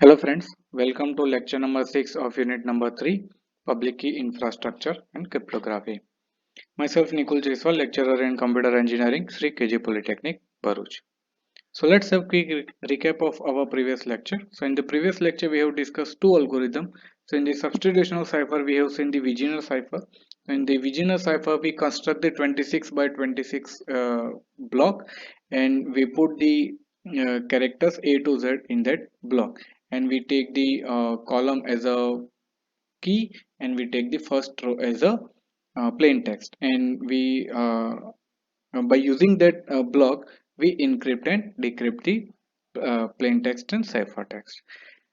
Hello friends, welcome to lecture number 6 of unit number 3, Public Key Infrastructure and Cryptography. Myself Nikul Jaiswal, lecturer in Computer Engineering, Sri KJ Polytechnic, Bharuch. So let's have quick recap of our previous lecture. So in the previous lecture we have discussed two algorithms. So in the substitutional cipher we have seen the Wigner cipher. In the Wigner cipher we construct the 26 by 26 block and we put the characters A to Z in that block, and we take the column as a key and we take the first row as a plain text, and we by using that block we encrypt and decrypt the plain text and ciphertext.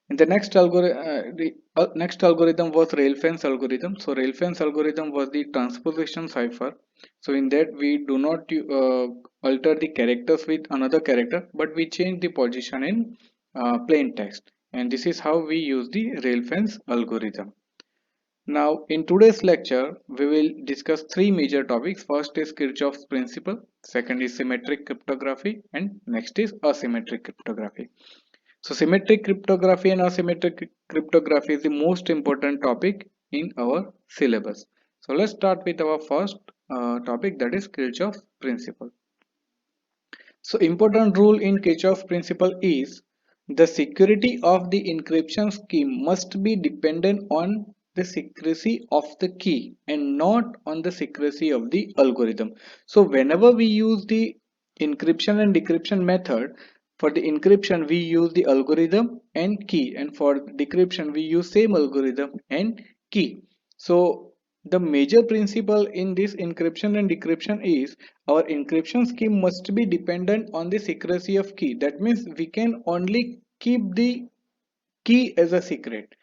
And the next algorithm was Railfans algorithm. So Railfans algorithm was the transposition cipher. So in that we do not alter the characters with another character, but we change the position in plain text. And this is how we use the Railfans algorithm. Now, in today's lecture, we will discuss three major topics. First is Kirchhoff's principle, second is symmetric cryptography, and next is asymmetric cryptography. So, symmetric cryptography and asymmetric cryptography is the most important topic in our syllabus. So, let's start with our first topic, that is Kirchhoff's principle. So, important rule in Kirchhoff's principle is the security of the encryption scheme must be dependent on the secrecy of the key and not on the secrecy of the algorithm. So, whenever we use the encryption and decryption method, for the encryption we use the algorithm and key, and for decryption we use same algorithm and key. So the major principle in this encryption and decryption is our encryption scheme must be dependent on the secrecy of key. That means we can only keep the key as a secret,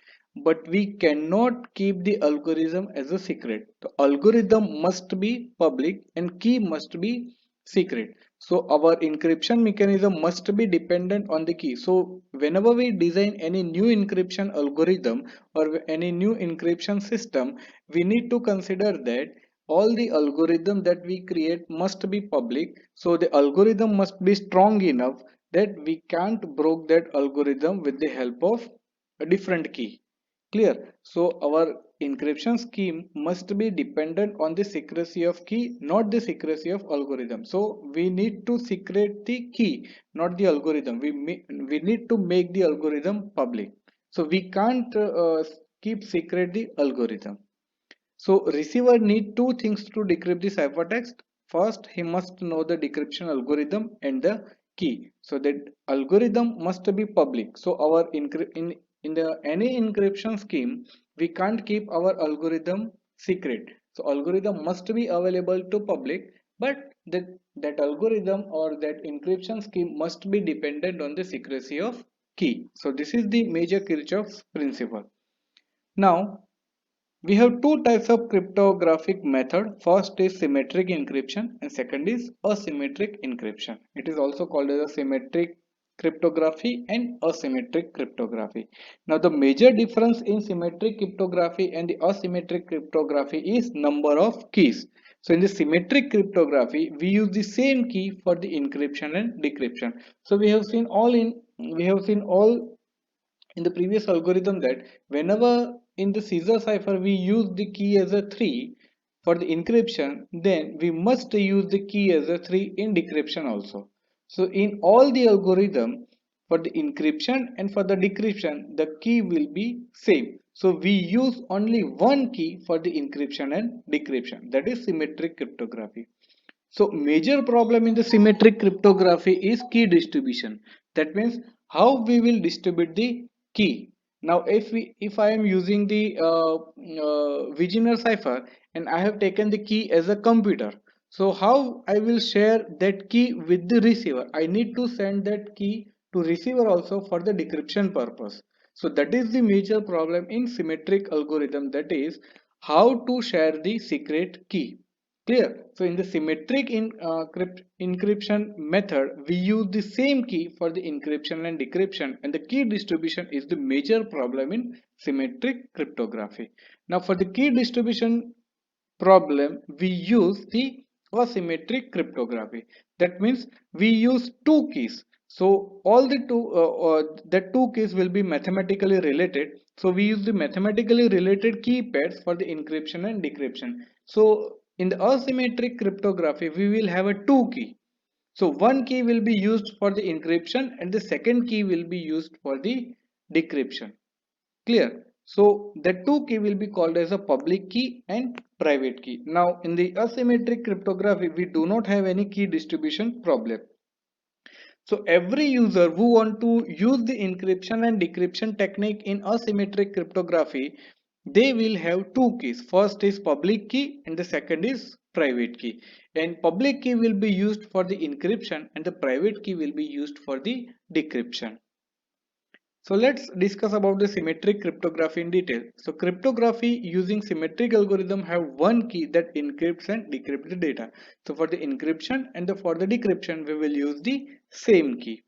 but we cannot keep the algorithm as a secret. The algorithm must be public and key must be secret. So our encryption mechanism must be dependent on the key. So whenever we design any new encryption algorithm or any new encryption system, we need to consider that all the algorithm that we create must be public. So the algorithm must be strong enough that we can't broke that algorithm with the help of a different key. Clear? So our encryption scheme must be dependent on the secrecy of key, not the secrecy of algorithm. So we need to secret the key, not the algorithm. We need to make the algorithm public. So we can't keep secret the algorithm. So receiver need two things to decrypt the ciphertext. First, he must know the decryption algorithm and the key. So that algorithm must be public. So our in the any encryption scheme, we can't keep our algorithm secret. So algorithm must be available to public, but that algorithm or that encryption scheme must be dependent on the secrecy of key. So this is the major Kirchhoff's principle. Now we have two types of cryptographic method. First is symmetric encryption and second is asymmetric encryption. It is also called as a symmetric cryptography and asymmetric cryptography. Now the major difference in symmetric cryptography and the asymmetric cryptography is number of keys. So in the symmetric cryptography, we use the same key for the encryption and decryption. So we have seen all in the previous algorithm that whenever in the Caesar cipher we use the key as a 3 for the encryption, then we must use the key as a 3 in decryption also. So in all the algorithm, for the encryption and for the decryption, the key will be same. So we use only one key for the encryption and decryption, that is symmetric cryptography. So major problem in the symmetric cryptography is key distribution. That means how we will distribute the key. Now if I am using the Wigner cipher and I have taken the key as a computer, so how I will share that key with the receiver? I need to send that key to receiver also for the decryption purpose. So that is the major problem in symmetric algorithm, that is how to share the secret key. Clear? So in the symmetric encryption method, we use the same key for the encryption and decryption, and the key distribution is the major problem in symmetric cryptography. Now for the key distribution problem, we use the asymmetric cryptography. That means we use two keys. So all the two keys will be mathematically related. So we use the mathematically related key pairs for the encryption and decryption. So in the asymmetric cryptography, we will have a two key. So one key will be used for the encryption and the second key will be used for the decryption. Clear? So the two key will be called as a public key and private key. Now in the asymmetric cryptography, we do not have any key distribution problem. So every user who want to use the encryption and decryption technique in asymmetric cryptography, they will have two keys. First is public key and the second is private key. And public key will be used for the encryption and the private key will be used for the decryption. So let's discuss about the symmetric cryptography in detail. So cryptography using symmetric algorithm have one key that encrypts and decrypts the data. So for the encryption and for the decryption, we will use the same key.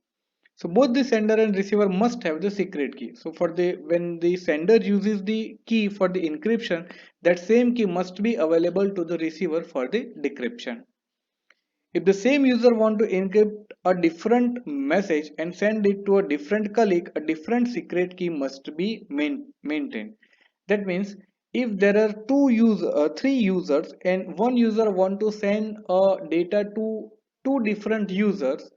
So both the sender and receiver must have the secret key. So for the when the sender uses the key for the encryption, that same key must be available to the receiver for the decryption. If the same user want to encrypt a different message and send it to a different colleague, a different secret key must be maintained. That means if there are three users and one user want to send data to two different users,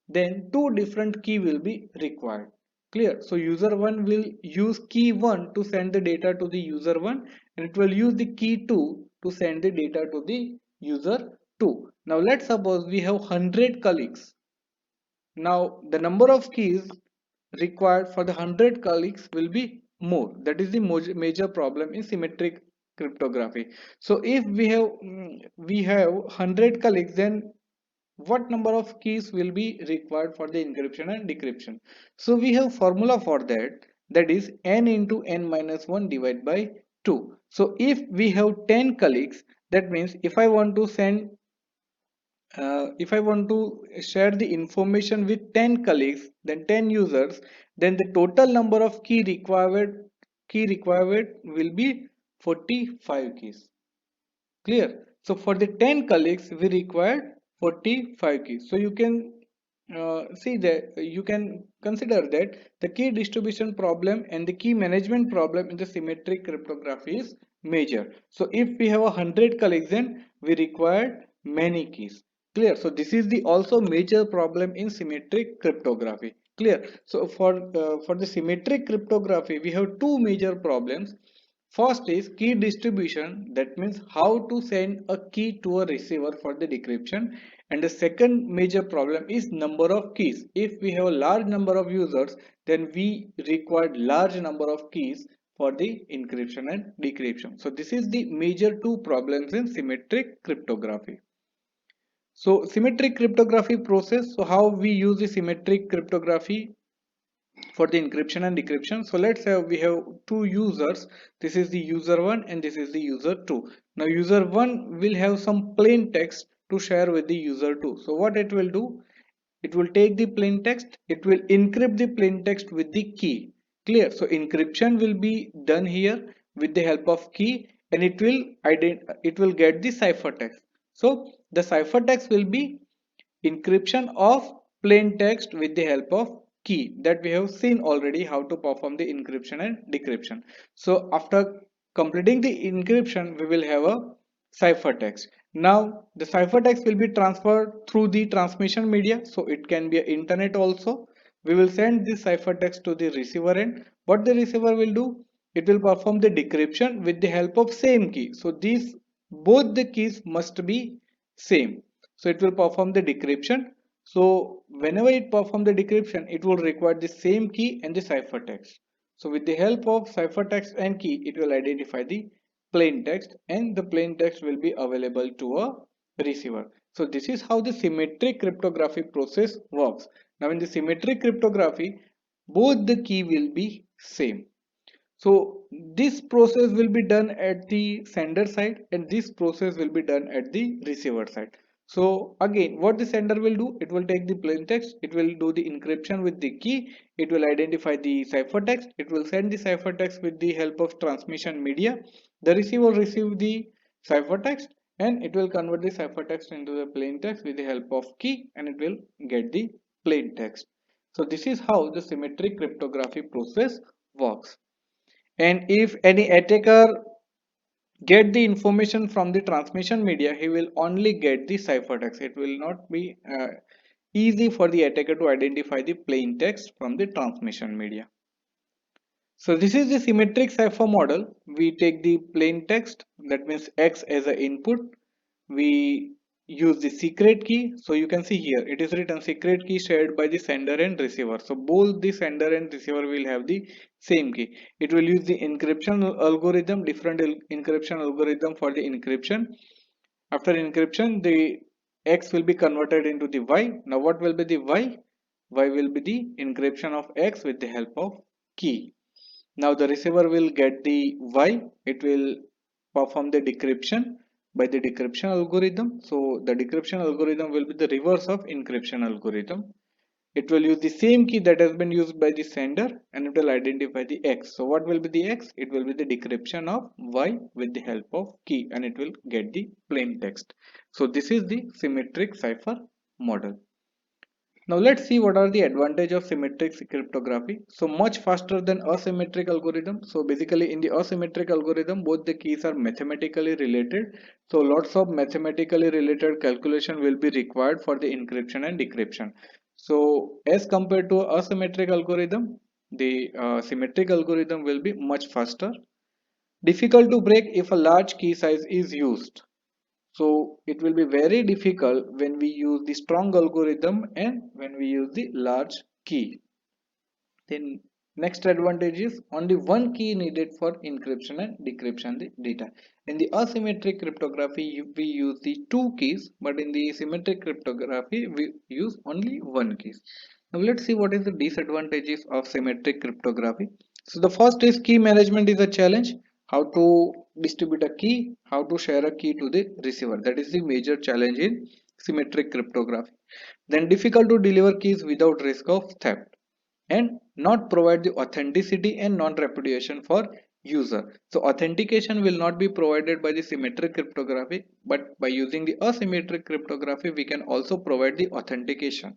then two different key will be required. Clear? So user 1 will use key 1 to send the data to the user 1 and it will use the key 2 to send the data to the user 2. Now let's suppose we have 100 colleagues. Now the number of keys required for the 100 colleagues will be more. That is the major problem in symmetric cryptography. So if we have 100 colleagues, then what number of keys will be required for the encryption and decryption? So we have formula for that, that is n into n minus 1 divided by 2. So if we have 10 colleagues, that means if I want to share the information with 10 colleagues, then 10 users, then the total number of key required will be 45 keys. Clear? So for the 10 colleagues, we required 45 keys. So you can see that you can consider that the key distribution problem and the key management problem in the symmetric cryptography is major. So if we have 100 colleagues, then we require many keys. Clear? So this is the also major problem in symmetric cryptography. Clear? So for the symmetric cryptography, we have two major problems. First is key distribution, that means how to send a key to a receiver for the decryption. And the second major problem is number of keys. If we have a large number of users, then we require large number of keys for the encryption and decryption. So this is the major two problems in symmetric cryptography. So symmetric cryptography process, so how we use the symmetric cryptography for the encryption and decryption. So let's say we have two users. This is the user 1 and this is the user 2. Now user 1 will have some plain text to share with the user 2. So what it will do, it will take the plain text, it will encrypt the plain text with the key. Clear? So encryption will be done here with the help of key and it will get the ciphertext. So the ciphertext will be encryption of plain text with the help of key, that we have seen already how to perform the encryption and decryption. So after completing the encryption, we will have a ciphertext. Now the ciphertext will be transferred through the transmission media, so it can be a internet also. We will send this ciphertext to the receiver end. What the receiver will do, it will perform the decryption with the help of same key. So these both the keys must be same, so it will perform the decryption. So whenever it perform the decryption, it will require the same key and the ciphertext. So with the help of ciphertext and key, it will identify the plain text and the plain text will be available to a receiver. So this is how the symmetric cryptography process works. Now in the symmetric cryptography, both the key will be same. So this process will be done at the sender side and this process will be done at the receiver side. So again, what the sender will do, it will take the plain text, it will do the encryption with the key, it will identify the ciphertext, it will send the ciphertext with the help of transmission media. The receiver will receive the ciphertext and it will convert the ciphertext into the plain text with the help of key and it will get the plain text. So this is how the symmetric cryptography process works. And if any attacker get the information from the transmission media, he will only get the ciphertext. It will not be easy for the attacker to identify the plain text from the transmission media. So this is the symmetric cipher model. We take the plain text, that means X as an input. We use the secret key. So you can see here it is written secret key shared by the sender and receiver. So both the sender and receiver will have the same key. It will use the encryption algorithm, different encryption algorithm for the encryption. After encryption, the X will be converted into the Y. Now what will be the Y? Y will be the encryption of X with the help of key. Now the receiver will get the Y. It will perform the decryption by the decryption algorithm. So the decryption algorithm will be the reverse of encryption algorithm. It will use the same key that has been used by the sender and it will identify the X. So what will be the X? It will be the decryption of Y with the help of key and it will get the plain text. So this is the symmetric cipher model. Now let's see what are the advantage of symmetric cryptography. So much faster than asymmetric algorithm. So basically in the asymmetric algorithm, both the keys are mathematically related. So lots of mathematically related calculation will be required for the encryption and decryption. So as compared to asymmetric algorithm, the symmetric algorithm will be much faster. Difficult to break if a large key size is used. So it will be very difficult when we use the strong algorithm and when we use the large key. Then next advantage is only one key needed for encryption and decryption the data. In the asymmetric cryptography, we use the two keys, but in the symmetric cryptography, we use only one key. Now let's see what is the disadvantages of symmetric cryptography. So the first is key management is a challenge. How to distribute a key, how to share a key to the receiver. That is the major challenge in symmetric cryptography. Then difficult to deliver keys without risk of theft and not provide the authenticity and non-repudiation for user. So authentication will not be provided by the symmetric cryptography, but by using the asymmetric cryptography we can also provide the authentication,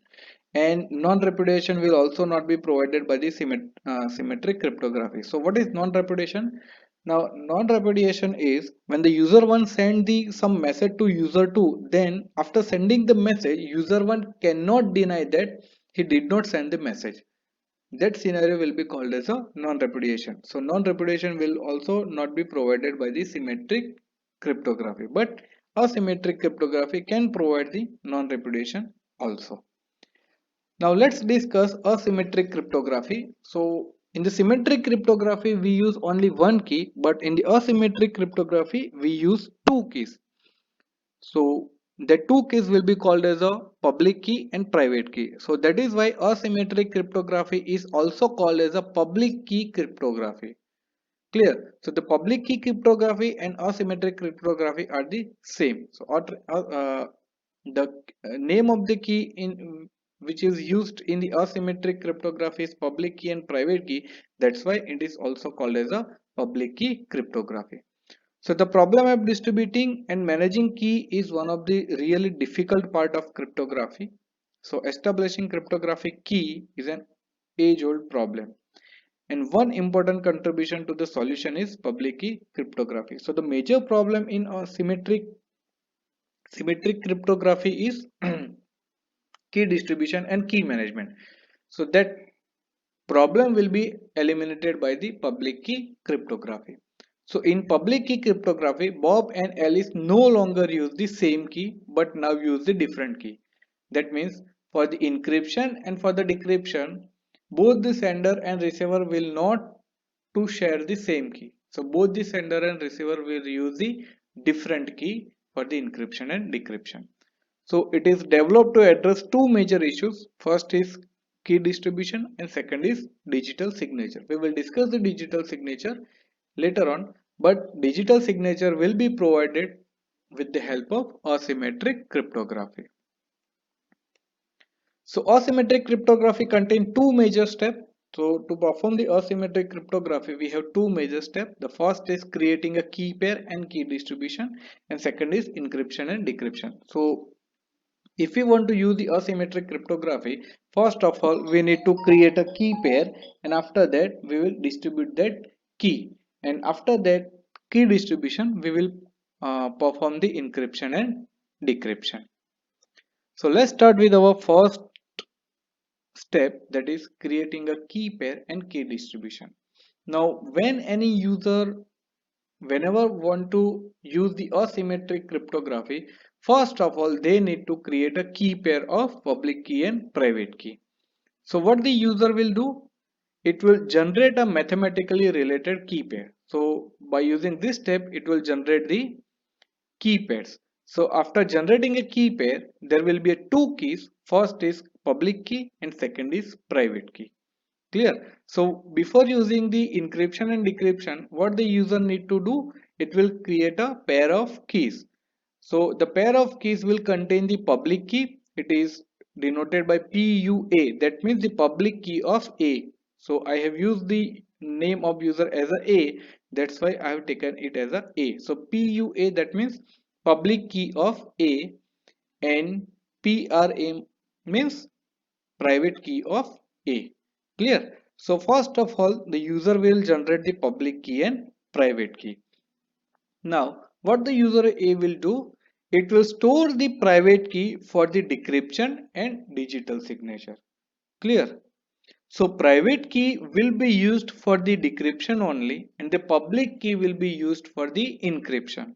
and non-repudiation will also not be provided by the symmetric cryptography. So what is non-repudiation? Now non-repudiation is when the user 1 send the some message to user 2, then after sending the message user 1 cannot deny that he did not send the message. That scenario will be called as a non-repudiation. So non-repudiation will also not be provided by the symmetric cryptography, but asymmetric cryptography can provide the non-repudiation also. Now let's discuss asymmetric cryptography. So in the symmetric cryptography we use only one key, but in the asymmetric cryptography we use two keys. So the two keys will be called as a public key and private key. So that is why asymmetric cryptography is also called as a public key cryptography. Clear? So the public key cryptography and asymmetric cryptography are the same. So the name of the key in which is used in the asymmetric cryptography is public key and private key. That's why it is also called as a public key cryptography. So the problem of distributing and managing key is one of the really difficult part of cryptography. So establishing cryptographic key is an age-old problem. And one important contribution to the solution is public key cryptography. So the major problem in symmetric cryptography is key distribution and key management. So that problem will be eliminated by the public key cryptography. So in public key cryptography, Bob and Alice no longer use the same key but now use the different key. That means for the encryption and for the decryption, both the sender and receiver will not to share the same key. So both the sender and receiver will use the different key for the encryption and decryption. So it is developed to address two major issues. First is key distribution and second is digital signature. We will discuss the digital signature later on, but digital signature will be provided with the help of asymmetric cryptography. So asymmetric cryptography contains two major steps. So to perform the asymmetric cryptography, we have two major steps. The first is creating a key pair and key distribution, and second is encryption and decryption. So if we want to use the asymmetric cryptography, First of all, we need to create a key pair, and after that we will distribute that key, and after that key distribution we will perform the encryption and decryption. So let's start with our first step, that is creating a key pair and key distribution. Now when any user whenever want to use the asymmetric cryptography, first of all they need to create a key pair of public key and private key. So what the user will do, it will generate a mathematically related key pair. So by using this step it will generate the key pairs. So after generating a key pair, there will be a two keys. First is public key and second is private key. Clear? So before using the encryption and decryption, what the user need to do, it will create a pair of keys. So the pair of keys will contain the public key. It is denoted by PUA. That means the public key of A. So I have used the name of user as a. That's why I have taken it as a. So PUA, that means public key of A, and PRA means private key of A. Clear? So first of all, the user will generate the public key and private key. Now, what the user A will do, it will store the private key for the decryption and digital signature. Clear? So private key will be used for the decryption only, and the public key will be used for the encryption.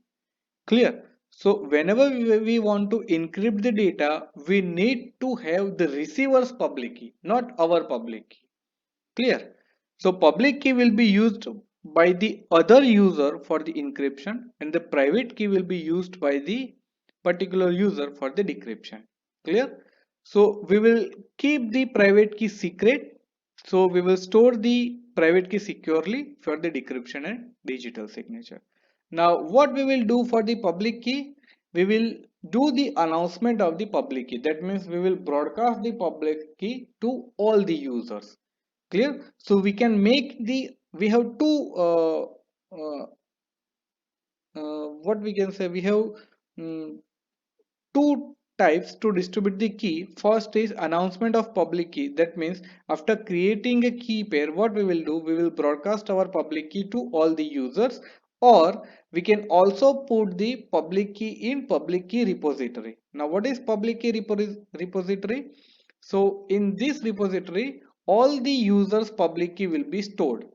Clear? So whenever we want to encrypt the data, we need to have the receiver's public key, not our public key. Clear? So public key will be used by the other user for the encryption, and the private key will be used by the particular user for the decryption. Clear? So we will keep the private key secret. So we will store the private key securely for the decryption and digital signature. Now what we will do for the public key? We will do the announcement of the public key. That means we will broadcast the public key to all the users. Clear? So we can make the, we have two what we can say, we have mm, two types to distribute the key. First is announcement of public key. That means after creating a key pair, what we will do, we will broadcast our public key to all the users, or we can also put the public key in public key repository. Now what is public key repository? So in this repository all the users public key will be stored.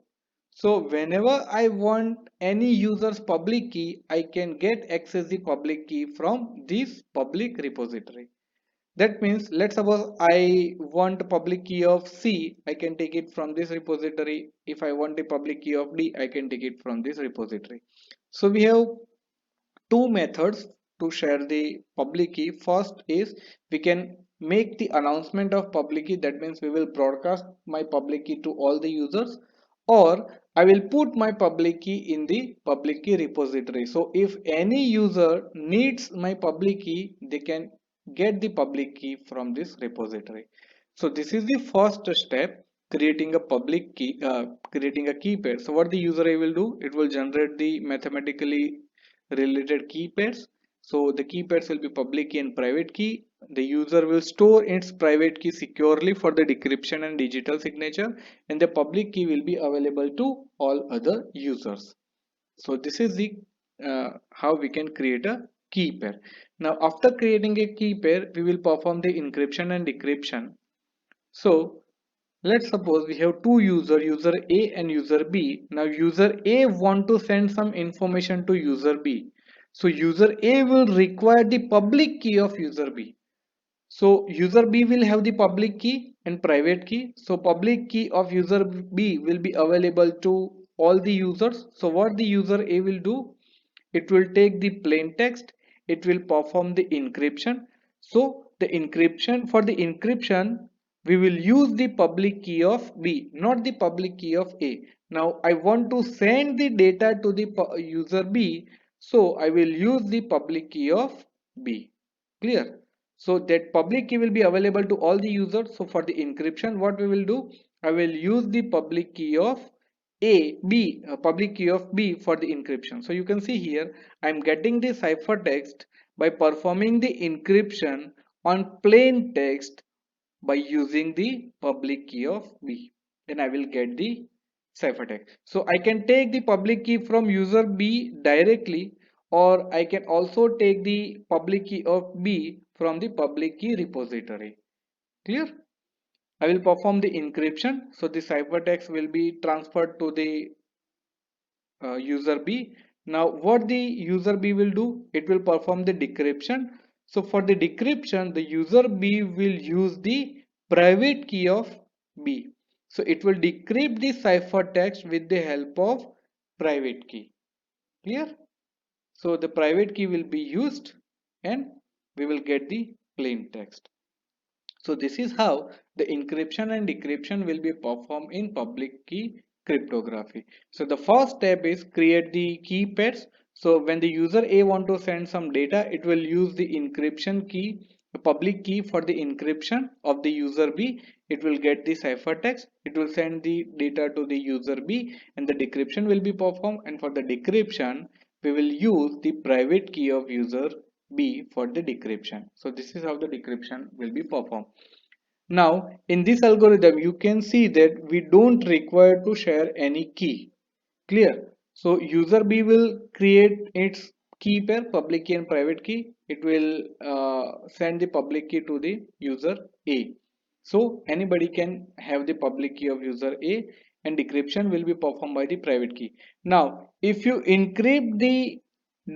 So whenever I want any user's public key, I can get access the public key from this public repository. That means, let's suppose I want public key of C, I can take it from this repository. If I want the public key of D, I can take it from this repository. So we have two methods to share the public key. First is we can make the announcement of public key. That means we will broadcast my public key to all the users, or I will put my public key in the public key repository. So if any user needs my public key, they can get the public key from this repository. So this is the first step, creating a public key, creating a key pair. So what the user will do, it will generate the mathematically related key pairs. So the key pairs will be public key and private key. The user will store its private key securely for the decryption and digital signature, and the public key will be available to all other users. So this is the how we can create a key pair. Now after creating a key pair, we will perform the encryption and decryption. So let's suppose we have two users, user A and user B. Now user A want to send some information to user B. So user A will require the public key of user B. So user B will have the public key and private key. So public key of user B will be available to all the users. So what the user A will do? It will take the plain text. It will perform the encryption. So the encryption, for the encryption, we will use the public key of B, not the public key of A. Now I want to send the data to the user B. So I will use the public key of B. Clear? So that public key will be available to all the users. So for the encryption, what we will do, I will use the public key of public key of B for the encryption. So you can see here, I'm getting the ciphertext by performing the encryption on plain text by using the public key of B. Then I will get the ciphertext. So I can take the public key from user B directly, or I can also take the public key of B from the public key repository. Clear? I will perform the encryption. So the ciphertext will be transferred to the user B. Now what the user B will do? It will perform the decryption. So for the decryption, the user B will use the private key of B. So it will decrypt the ciphertext with the help of private key. Clear? So the private key will be used and we will get the plain text. So this is how the encryption and decryption will be performed in public key cryptography. So the first step is create the key pairs. So when the user A want to send some data, it will use the encryption key, the public key for the encryption of the user B. It will get the ciphertext. It will send the data to the user B and the decryption will be performed. And for the decryption, we will use the private key of user B for the decryption. So this is how the decryption will be performed. Now in this algorithm you can see that we don't require to share any key. Clear? So user B will create its key pair, public key and private key. It will send the public key to the user A. So anybody can have the public key of user A and decryption will be performed by the private key. Now if you encrypt the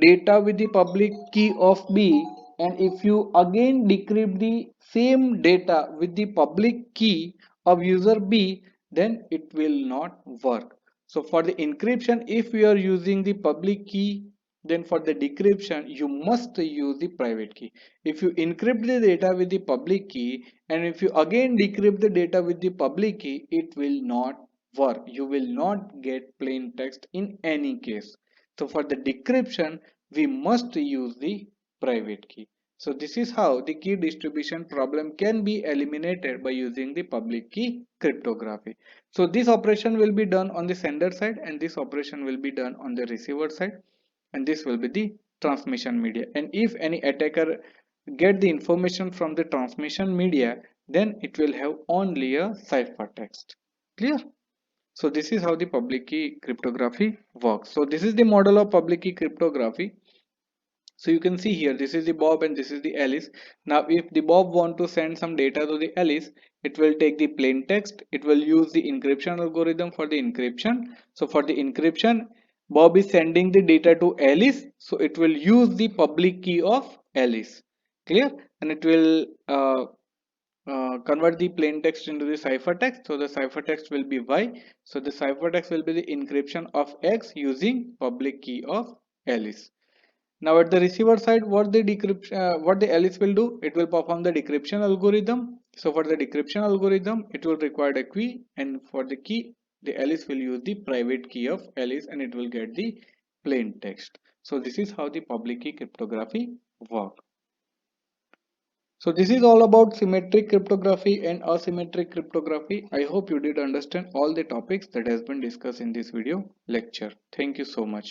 data with the public key of B, and if you again decrypt the same data with the public key of user B, then it will not work. So for the encryption, if you are using the public key, then for the decryption you must use the private key. If you encrypt the data with the public key and if you again decrypt the data with the public key, it will not work. You will not get plain text in any case. So for the decryption, we must use the private key. So this is how the key distribution problem can be eliminated by using the public key cryptography. So this operation will be done on the sender side and this operation will be done on the receiver side, and this will be the transmission media. And if any attacker get the information from the transmission media, then it will have only a ciphertext. Clear? So this is how the public key cryptography works. So this is the model of public key cryptography. So you can see here, this is the Bob and this is the Alice. Now if the Bob want to send some data to the Alice, it will take the plain text. It will use the encryption algorithm for the encryption. So for the encryption, Bob is sending the data to Alice. So it will use the public key of Alice. Clear? And it will convert the plain text into the ciphertext. So the ciphertext will be Y. So the ciphertext will be the encryption of X using public key of Alice. Now at the receiver side, what the Alice will do, it will perform the decryption algorithm. So for the decryption algorithm, it will require a key, and for the key, the Alice will use the private key of Alice and it will get the plain text. So this is how the public key cryptography works. So this is all about symmetric cryptography and asymmetric cryptography. I hope you did understand all the topics that has been discussed in this video lecture. Thank you so much.